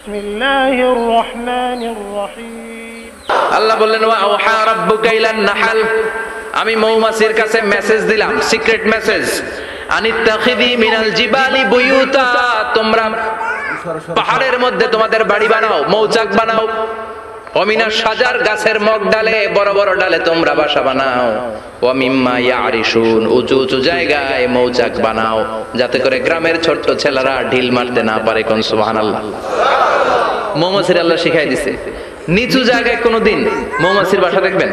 বিসমিল্লাহির রহমানির রহিম। আল্লাহ বললেন ওয়া আওহা রাব্বুকা ইলান নাহল, আমি মৌমাছির কাছে মেসেজ দিলাম, সিক্রেট মেসেজ, আনিত্তাখিযি মিনাল জিবালি বুয়ুতা, তোমরা পাহাড়ের মধ্যে তোমাদের বাড়ি বানাও, মৌচাক বানাও, ওমিনাশ শাজার, গাছের মগ ডালে, বড় বড় ডালে তোমরা বাসা বানাও, ওয়া মিম্মা ইয়ারিশুন, উঁচু উঁচু জায়গায় মৌচাক বানাও, যাতে করে গ্রামের ছোট্ট ছেলেরা ঢিল মারতে না পারে। কোন সুবহানাল্লাহ। মৌমাছির আল্লাহ শিখাই দিছে, নিচু জায়গায় কোনোদিন মৌমাছির বাসা দেখবেন,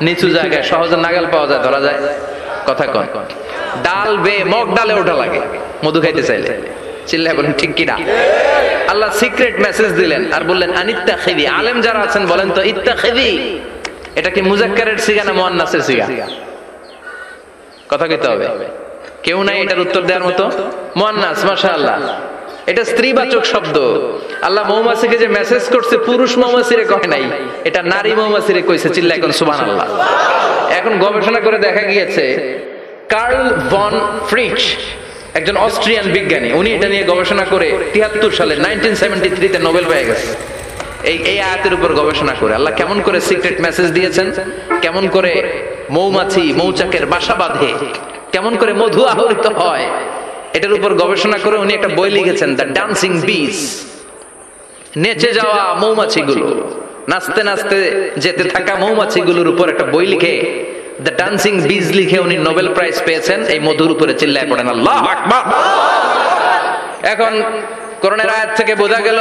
নিচু জায়গায় সহজে নাগাল পাওয়া যায়, ধরা যায়, কথা কন, ডাল বে মগ ডালে ওঠা লাগে মধু খাইতে চাইলে। চিল্লায় বলেন ঠিক কিনা? আল্লাহ সিক্রেট মেসেজ দিলেন আর বললেন আনিত্তাখিযি। আলেম যারা আছেন বলেন তো, ইত্তাখিযি এটা কি মুজাক্কারের সিগা না মুয়ান্নাসের সিগা? কথা কইতে হবে, কেউ নাই এটার উত্তর দেওয়ার মতো। মুয়ান্নাস, মাশাআল্লাহ, এটা স্ত্রীবাচক শব্দ। আল্লাহ মৌমাছিকে যে মেসেজ করছে পুরুষ মৌমাছিরে কয় নাই, এটা নারী মৌমাছিরে কইছে। চিল্লায় এখন সুবহানাল্লাহ। এখন গবেষণা করে দেখা গিয়েছে, কার্ল ভন ফ্রিচ, একজন অস্ট্রিয়ান বিজ্ঞানী, উনি এটা নিয়ে গবেষণা করে 73 সালে 1973 নোবেল পেয়ে গেছে। এই আয়াতের উপর গবেষণা করে আল্লাহ কেমন করে সিক্রেট মেসেজ দিয়েছেন, কেমন করে মৌমাছি মৌচাকের বাসা বাঁধে, কেমন করে মধু আহরিত হয়, এটার উপর গবেষণা করে উনি একটা বই লিখেছেন, দ্য ডান্সিং বিস। নেচে যাওয়া মৌমাছিগুলো, নাচতে নাচতে যেতে থাকা মৌমাছিগুলোর উপর একটা বই লিখে, দ্য ডান্সিং বিজ লিখে উনি নোবেল প্রাইজ পেয়েছেন এই মধুর উপরে। চিল্লায় পড়েন আল্লাহু আকবার। এখন কোরআনের আয়াত থেকে বোঝা গেল